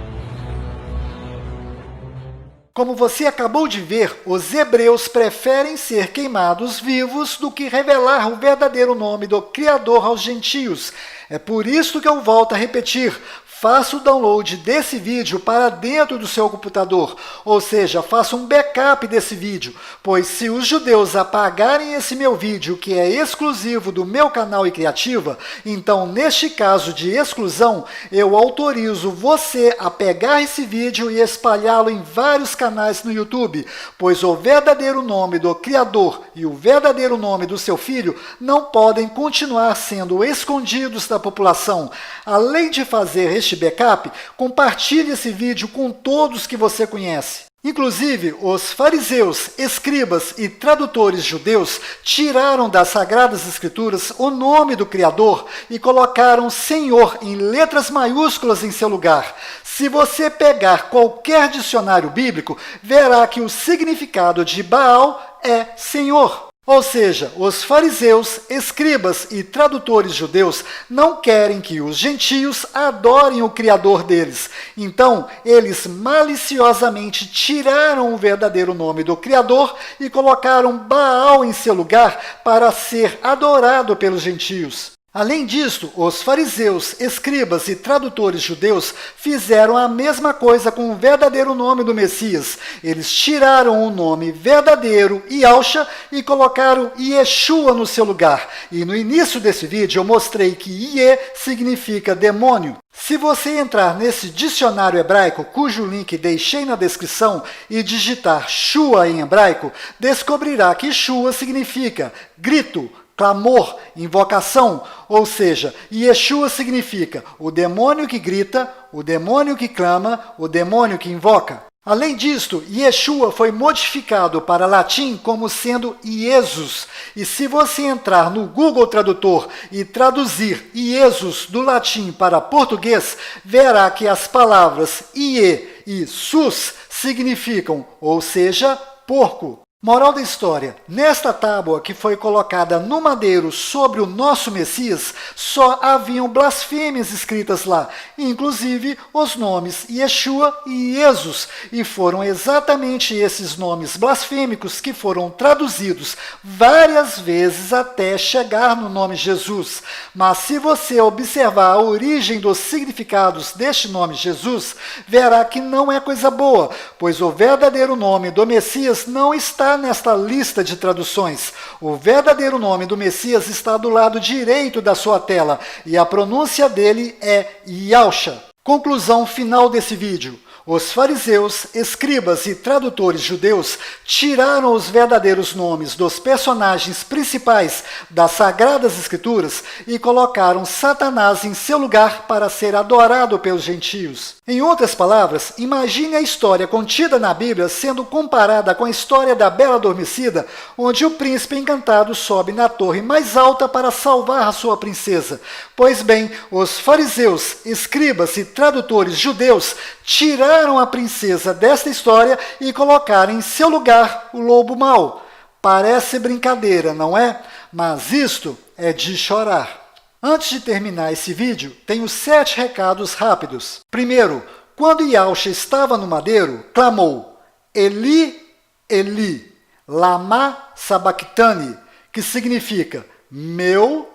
Como você acabou de ver, os hebreus preferem ser queimados vivos do que revelar o verdadeiro nome do Criador aos gentios. É por isso que eu volto a repetir. Faça o download desse vídeo para dentro do seu computador, ou seja, faça um backup desse vídeo, pois se os judeus apagarem esse meu vídeo, que é exclusivo do meu canal e Criativa, então neste caso de exclusão, eu autorizo você a pegar esse vídeo e espalhá-lo em vários canais no YouTube, pois o verdadeiro nome do Criador e o verdadeiro nome do seu filho não podem continuar sendo escondidos da população. Além de fazer este backup, compartilhe esse vídeo com todos que você conhece. Inclusive, os fariseus, escribas e tradutores judeus tiraram das Sagradas Escrituras o nome do Criador e colocaram Senhor em letras maiúsculas em seu lugar. Se você pegar qualquer dicionário bíblico, verá que o significado de Baal é Senhor. Ou seja, os fariseus, escribas e tradutores judeus não querem que os gentios adorem o Criador deles. Então, eles maliciosamente tiraram o verdadeiro nome do Criador e colocaram Baal em seu lugar para ser adorado pelos gentios. Além disso, os fariseus, escribas e tradutores judeus fizeram a mesma coisa com o verdadeiro nome do Messias. Eles tiraram o nome verdadeiro, Yahshua, e colocaram Yeshua no seu lugar. E no início desse vídeo eu mostrei que Iê significa demônio. Se você entrar nesse dicionário hebraico, cujo link deixei na descrição, e digitar Shua em hebraico, descobrirá que Shua significa grito, clamor, invocação, ou seja, Yeshua significa o demônio que grita, o demônio que clama, o demônio que invoca. Além disto, Yeshua foi modificado para latim como sendo Iesus. E se você entrar no Google Tradutor e traduzir Iesus do latim para português, verá que as palavras Ie e Sus significam, ou seja, porco. Moral da história, nesta tábua que foi colocada no madeiro sobre o nosso Messias, só haviam blasfêmias escritas lá, inclusive os nomes Yeshua e Jesus, e foram exatamente esses nomes blasfêmicos que foram traduzidos várias vezes até chegar no nome Jesus. Mas se você observar a origem dos significados deste nome Jesus, verá que não é coisa boa, pois o verdadeiro nome do Messias não está nesta lista de traduções. O verdadeiro nome do Messias está do lado direito da sua tela e a pronúncia dele é Yahshua. Conclusão final desse vídeo. Os fariseus, escribas e tradutores judeus tiraram os verdadeiros nomes dos personagens principais das Sagradas Escrituras e colocaram Satanás em seu lugar para ser adorado pelos gentios. Em outras palavras, imagine a história contida na Bíblia sendo comparada com a história da Bela Adormecida, onde o príncipe encantado sobe na torre mais alta para salvar a sua princesa. Pois bem, os fariseus, escribas e tradutores judeus tiraram a princesa desta história e colocaram em seu lugar o lobo mau. Parece brincadeira, não é? Mas isto é de chorar. Antes de terminar esse vídeo, tenho 7 recados rápidos. Primeiro, quando Yahshua estava no madeiro, clamou, Eli, Eli, lama sabachthani, que significa, meu,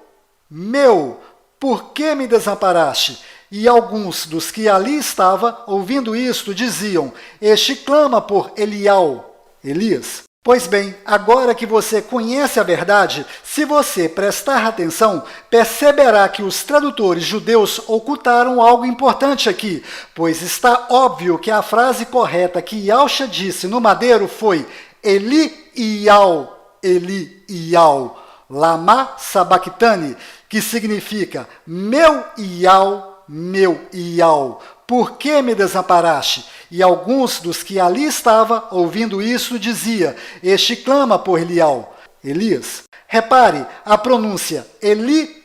por que me desamparaste? E alguns dos que ali estavam, ouvindo isto, diziam, este clama por Elias. Pois bem, agora que você conhece a verdade, se você prestar atenção, perceberá que os tradutores judeus ocultaram algo importante aqui, pois está óbvio que a frase correta que Yahshua disse no madeiro foi Eli Iau, lama sabachthani, que significa meu Iau, por que me desamparaste? E alguns dos que ali estavam, ouvindo isso, dizia, este clama por Elias. Repare, a pronúncia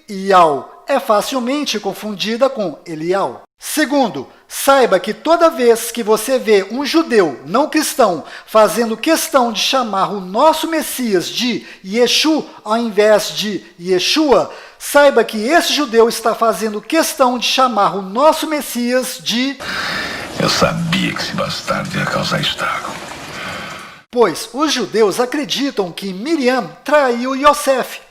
Iau é facilmente confundida com Elial. Segundo, saiba que toda vez que você vê um judeu não cristão fazendo questão de chamar o nosso Messias de Yeshu ao invés de Yeshua, saiba que esse judeu está fazendo questão de chamar o nosso Messias de... Eu sabia que esse bastardo ia causar estrago. Pois os judeus acreditam que Miriam traiu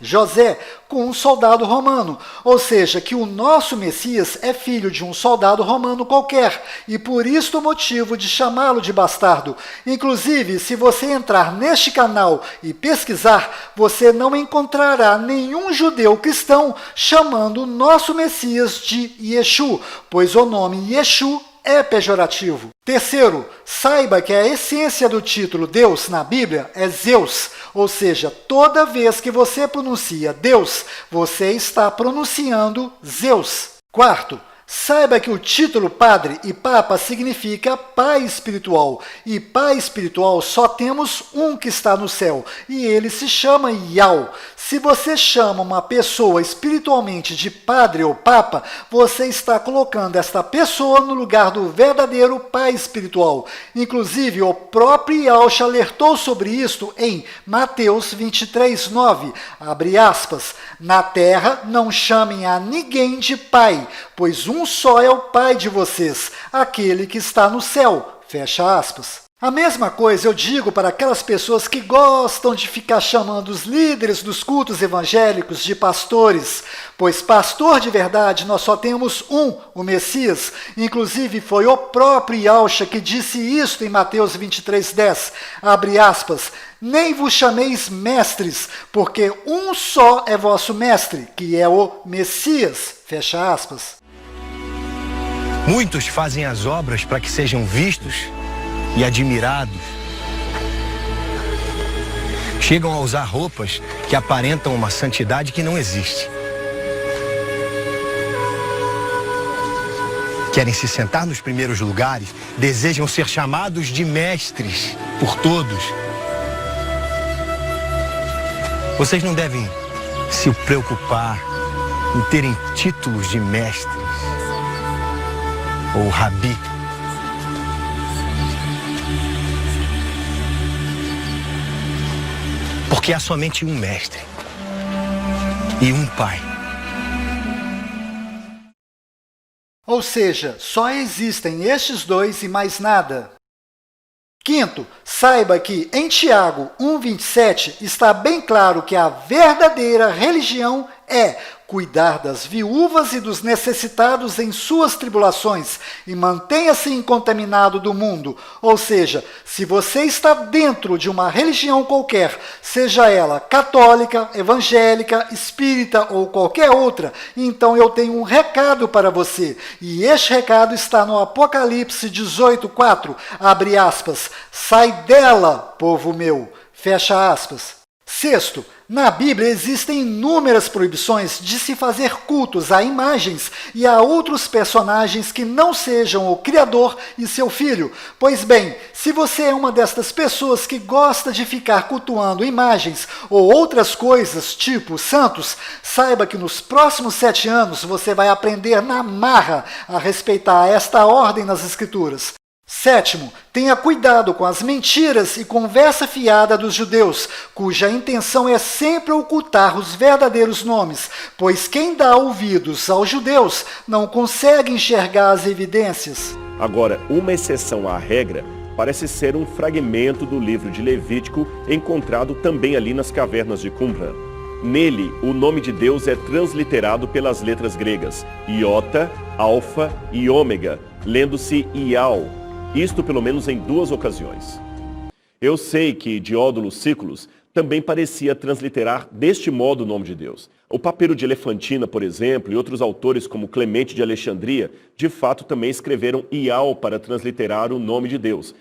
José, com um soldado romano, ou seja, que o nosso Messias é filho de um soldado romano qualquer, e por isso o motivo de chamá-lo de bastardo. Inclusive, se você entrar neste canal e pesquisar, você não encontrará nenhum judeu cristão chamando o nosso Messias de Yeshu, pois o nome Yeshu é pejorativo. Terceiro, saiba que a essência do título Deus na Bíblia é Zeus, ou seja, toda vez que você pronuncia Deus, você está pronunciando Zeus. Quarto, saiba que o título Padre e Papa significa Pai Espiritual, e Pai Espiritual só temos um que está no céu, e ele se chama Yau. Se você chama uma pessoa espiritualmente de Padre ou Papa, você está colocando esta pessoa no lugar do verdadeiro Pai Espiritual. Inclusive, o próprio Yahshua alertou sobre isto em Mateus 23:9, abre aspas, na terra não chamem a ninguém de Pai, pois um só é o Pai de vocês, aquele que está no céu. Fecha aspas. A mesma coisa eu digo para aquelas pessoas que gostam de ficar chamando os líderes dos cultos evangélicos de pastores, pois pastor de verdade nós só temos um, o Messias. Inclusive foi o próprio Yahshua que disse isto em Mateus 23:10, abre aspas, nem vos chameis mestres, porque um só é vosso mestre, que é o Messias, fecha aspas. Muitos fazem as obras para que sejam vistos e admirados. Chegam a usar roupas que aparentam uma santidade que não existe. Querem se sentar nos primeiros lugares, desejam ser chamados de mestres por todos. Vocês não devem se preocupar em terem títulos de mestres ou rabi. Porque há somente um mestre e um pai. Ou seja, só existem estes dois e mais nada. Quinto, saiba que em Tiago 1:27 está bem claro que a verdadeira religião é cuidar das viúvas e dos necessitados em suas tribulações e mantenha-se incontaminado do mundo. Ou seja, se você está dentro de uma religião qualquer, seja ela católica, evangélica, espírita ou qualquer outra, então eu tenho um recado para você. E este recado está no Apocalipse 18:4, abre aspas, sai dela, povo meu, fecha aspas. Sexto, Na Bíblia existem inúmeras proibições de se fazer cultos a imagens e a outros personagens que não sejam o Criador e seu Filho. Pois bem, se você é uma destas pessoas que gosta de ficar cultuando imagens ou outras coisas, tipo santos, saiba que nos próximos 7 anos você vai aprender na marra a respeitar esta ordem nas Escrituras. Sétimo, tenha cuidado com as mentiras e conversa fiada dos judeus, cuja intenção é sempre ocultar os verdadeiros nomes, pois quem dá ouvidos aos judeus não consegue enxergar as evidências. Agora, uma exceção à regra parece ser um fragmento do livro de Levítico encontrado também ali nas cavernas de Qumran. Nele, o nome de Deus é transliterado pelas letras gregas, Iota, Alfa e Ômega, lendo-se Ial. Isto pelo menos em 2 ocasiões. Eu sei que Diódolo Sículos também parecia transliterar deste modo o nome de Deus. O Papiro de Elefantina, por exemplo, e outros autores como Clemente de Alexandria, de fato também escreveram Ial para transliterar o nome de Deus.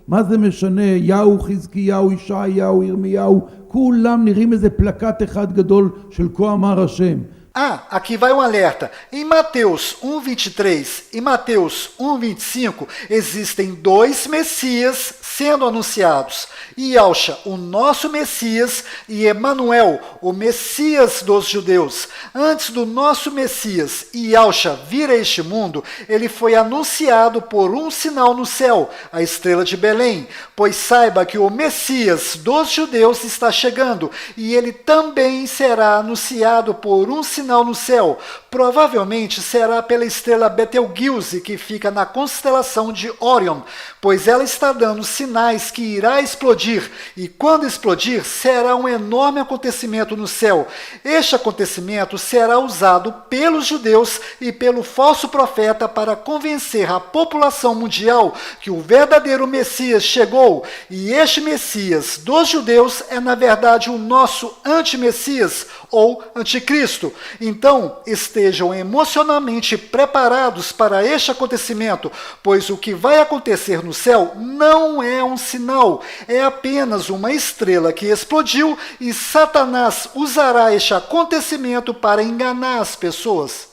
מה זה משנה? יהו, חזקיהו, ישעיהו, ירמיהו, כולם נראים איזה פלקט אחד גדול של כה אמר השם. Aqui vai um alerta. Em Mateus 1:23 e Mateus 1:25 existem 2 Messias sendo anunciados. Yahshua, o nosso Messias, e Emanuel, o Messias dos judeus. Antes do nosso Messias, Yahshua, vir a este mundo, ele foi anunciado por um sinal no céu, a estrela de Belém. Pois saiba que o Messias dos judeus está chegando, e ele também será anunciado por um sinal no céu. Provavelmente será pela estrela Betelgeuse, que fica na constelação de Órion, pois ela está dando sinais que irá explodir, e quando explodir, será um enorme acontecimento no céu. Este acontecimento será usado pelos judeus e pelo falso profeta para convencer a população mundial que o verdadeiro Messias chegou, e este Messias dos judeus é na verdade o nosso anti-Messias ou anticristo. Então, estejam emocionalmente preparados para este acontecimento, pois o que vai acontecer no céu não é um sinal, é apenas uma estrela que explodiu, e Satanás usará este acontecimento para enganar as pessoas.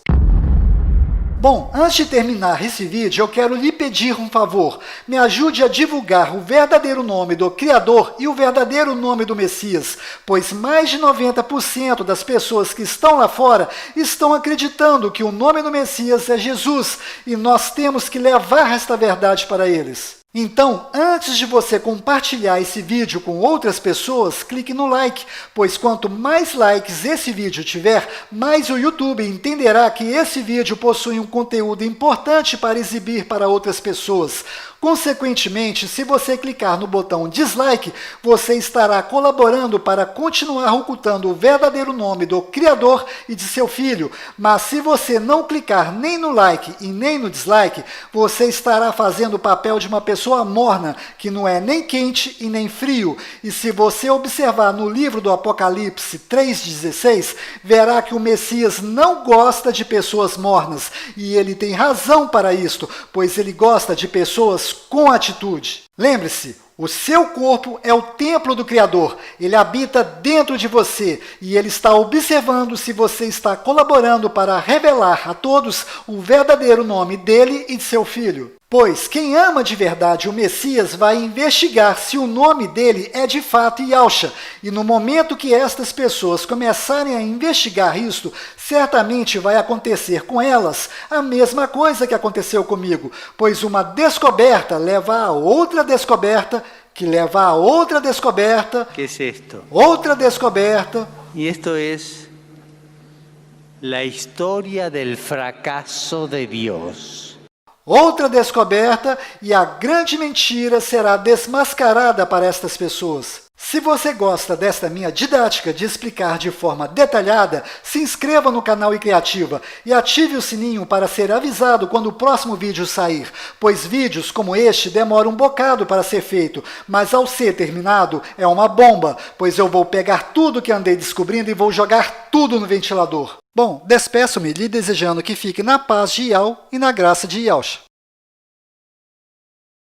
Bom, antes de terminar esse vídeo, eu quero lhe pedir um favor. Me ajude a divulgar o verdadeiro nome do Criador e o verdadeiro nome do Messias, pois mais de 90% das pessoas que estão lá fora estão acreditando que o nome do Messias é Jesus, e nós temos que levar esta verdade para eles. Então, antes de você compartilhar esse vídeo com outras pessoas, clique no like, pois quanto mais likes esse vídeo tiver, mais o YouTube entenderá que esse vídeo possui um conteúdo importante para exibir para outras pessoas. Consequentemente, se você clicar no botão dislike, você estará colaborando para continuar ocultando o verdadeiro nome do Criador e de seu Filho. Mas se você não clicar nem no like e nem no dislike, você estará fazendo o papel de uma pessoa morna, que não é nem quente e nem frio. E se você observar no livro do Apocalipse 3,16, verá que o Messias não gosta de pessoas mornas. E ele tem razão para isto, pois ele gosta de pessoas com atitude. Lembre-se, o seu corpo é o templo do Criador. Ele habita dentro de você e ele está observando se você está colaborando para revelar a todos o verdadeiro nome dele e de seu Filho. Pois quem ama de verdade o Messias vai investigar se o nome dele é de fato Yahshua. E no momento que estas pessoas começarem a investigar isto, certamente vai acontecer com elas a mesma coisa que aconteceu comigo. Pois uma descoberta leva a outra descoberta, que leva a outra descoberta. ¿Qué es esto? Outra descoberta. Y esto es la historia del fracaso de Dios. Outra descoberta, e a grande mentira será desmascarada para estas pessoas. Se você gosta desta minha didática de explicar de forma detalhada, se inscreva no canal iCriativa e ative o sininho para ser avisado quando o próximo vídeo sair, pois vídeos como este demoram um bocado para ser feito, mas ao ser terminado é uma bomba, pois eu vou pegar tudo que andei descobrindo e vou jogar tudo no ventilador. Bom, despeço-me lhe desejando que fique na paz de Yahweh e na graça de Yahshua.